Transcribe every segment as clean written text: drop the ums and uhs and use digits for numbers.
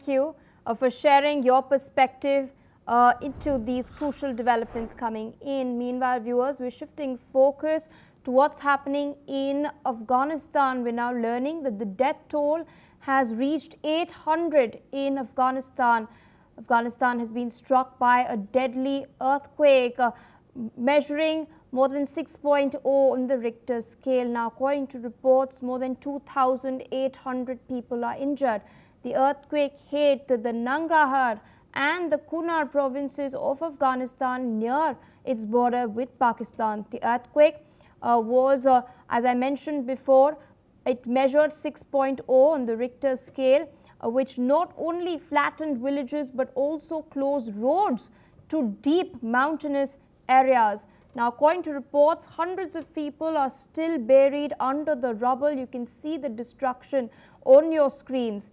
thank you for sharing your perspective into these crucial developments coming in. Meanwhile, viewers, we're shifting focus to what's happening in Afghanistan. We're now learning that the death toll has reached 800 in Afghanistan. Afghanistan has been struck by a deadly earthquake measuring more than 6.0 on the Richter scale. Now, according to reports, more than 2,800 people are injured. The earthquake hit the Nangarhar and the Kunar provinces of Afghanistan near its border with Pakistan. The earthquake was, as I mentioned before, it measured 6.0 on the Richter scale, which not only flattened villages but also closed roads to deep mountainous areas. Now, according to reports, hundreds of people are still buried under the rubble. You can see the destruction on your screens.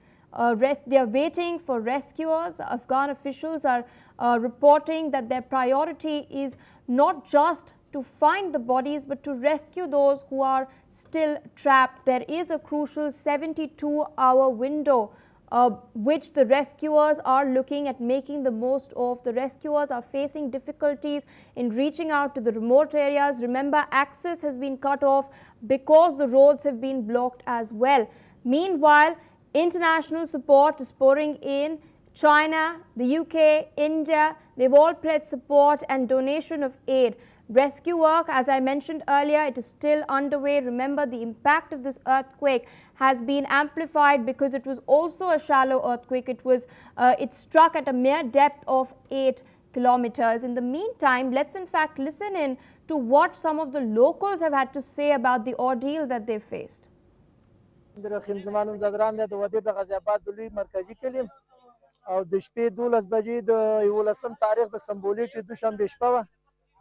They are waiting for rescuers. Afghan officials are reporting that their priority is not just to find the bodies but to rescue those who are still trapped. There is a crucial 72-hour window which the rescuers are looking at making the most of. The rescuers are facing difficulties in reaching out to the remote areas. Remember, access has been cut off because the roads have been blocked as well. Meanwhile, international support is pouring in. China, the UK, India, they've all pledged support and donation of aid. Rescue work, as I mentioned earlier, it is still underway. Remember, the impact of this earthquake has been amplified because it was also a shallow earthquake. It struck at a mere depth of 8 kilometers. In the meantime, let's in fact listen in to what some of the locals have had to say about the ordeal that they faced.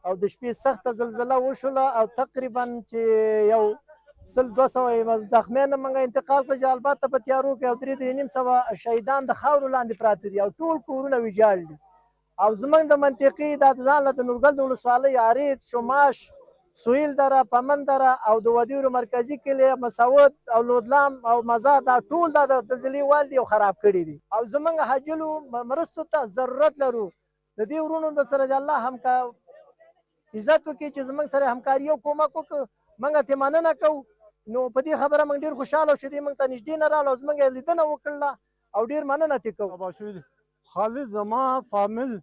او د شپې سخته زلزله وشوله او تقریبا چې یو 100-200 زخمیان موږ انتقال کړل چې البته په تیارو کې او 300 شهیدان د خاورو لاندې پراته دي او ټول کورونه ویجاړ دي او زموږ د منطقې د ځان له د نورګل د ولسوالۍ عارض شماش سویل دره پمن دره او د ودیرو مرکزي کلي مسعود او لودلام او مزار دا ټول د زلزلې وال دي او خراب کړي دي او زموږ حاجلو مرستو ته ضرورت لرو د دې ورونو د سره د الله هم عزت وکړي چې زموږ سره همکاري او کومک وکړي موږ ته مننه کوو نو په دې خبره موږ ډېر خوشحاله شو چې موږ ته نږدې نه راغله او زموږ یې لیدنه وکړله او ډېر مننه ترې کوو. خالد زما فامیل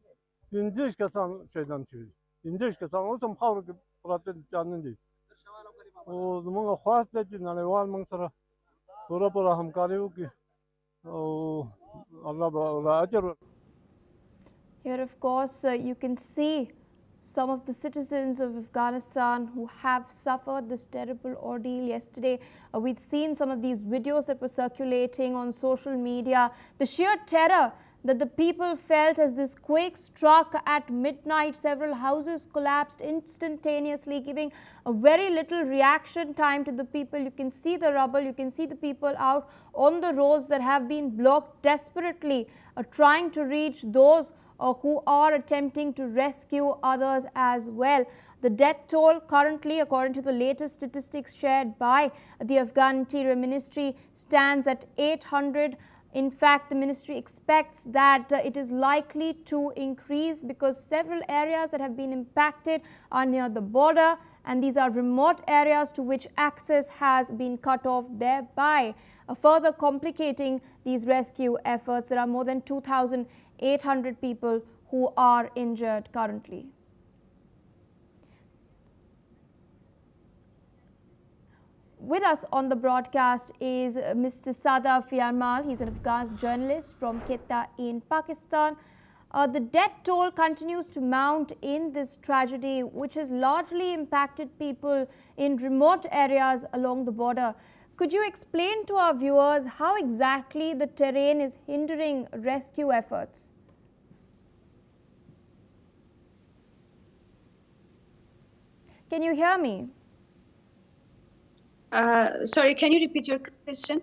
15 کسان شهیدان شوي دي 15 کسان اوس هم خاورو کې پراته دي چا نه دي او زموږ خواست دی چې نړیوال موږ سره پوره پوره همکاري وکړي او الله به اجر ورکړي. Here, of course, you can see some of the citizens of Afghanistan who have suffered this terrible ordeal yesterday. We'd seen some of these videos that were circulating on social media. The sheer terror that the people felt as this quake struck at midnight. Several houses collapsed instantaneously, giving a very little reaction time to the people. You can see the rubble, you can see the people out on the roads that have been blocked desperately, trying to reach those who are attempting to rescue others as well. The death toll currently, according to the latest statistics shared by the Afghan Interior Ministry, stands at 800. In fact, the ministry expects that it is likely to increase because several areas that have been impacted are near the border, and these are remote areas to which access has been cut off, thereby further complicating these rescue efforts. There are more than 2,800 people who are injured currently. With us on the broadcast is Mr. Sadaf Yarmal. He's an Afghan journalist from Quetta in Pakistan. The death toll continues to mount in this tragedy, which has largely impacted people in remote areas along the border. Could you explain to our viewers how exactly the terrain is hindering rescue efforts? Can you hear me? Sorry, can you repeat your question?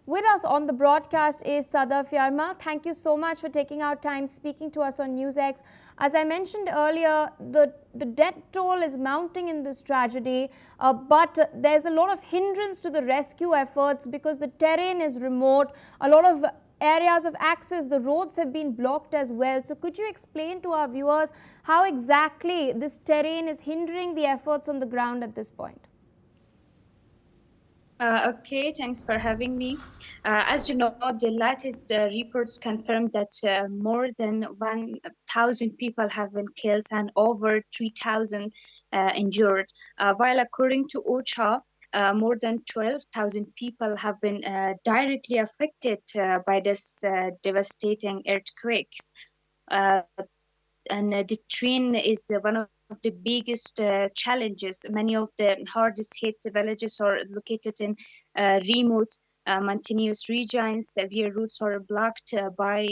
With us on the broadcast is Sadaf Yarmal. Thank you so much for taking our time speaking to us on NewsX. As I mentioned earlier, the death toll is mounting in this tragedy, but there's a lot of hindrance to the rescue efforts because the terrain is remote. A lot of areas of access, the roads have been blocked as well. So could you explain to our viewers how exactly this terrain is hindering the efforts on the ground at this point? Okay, thanks for having me. As you know, the latest reports confirm that more than 1,000 people have been killed and over 3,000 injured. While according to OCHA, more than 12,000 people have been directly affected by this devastating earthquakes. And the train is one of the biggest challenges. Many of the hardest hit villages are located in remote mountainous regions. Severe routes are blocked by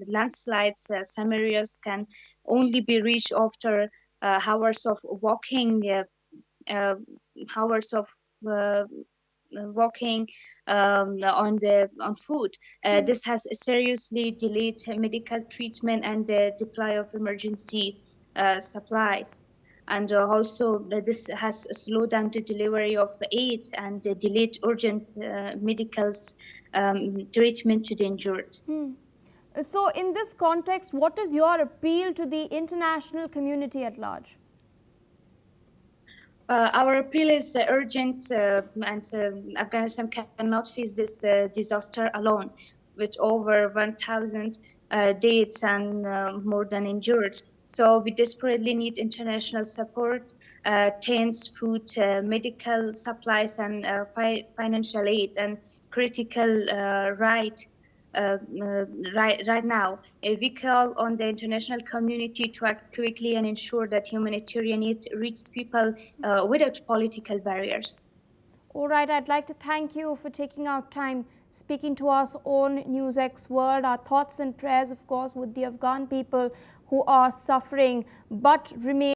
landslides. Some areas can only be reached after hours of walking, uh, hours of walking on foot. This has seriously delayed medical treatment and the deploy of emergency supplies. And also this has slowed down the delivery of aid and delayed urgent medical treatment to the injured. So in this context, what is your appeal to the international community at large? Our appeal is urgent, and Afghanistan cannot face this disaster alone, with over 1,000 deaths and more than injured. So we desperately need international support, tents, food, medical supplies, and financial aid, and critical uh, right now. We call on the international community to act quickly and ensure that humanitarian aid reaches people without political barriers. All right, I'd like to thank you for taking out time speaking to us on NewsX World. Our thoughts and prayers, of course, with the Afghan people who are suffering but remain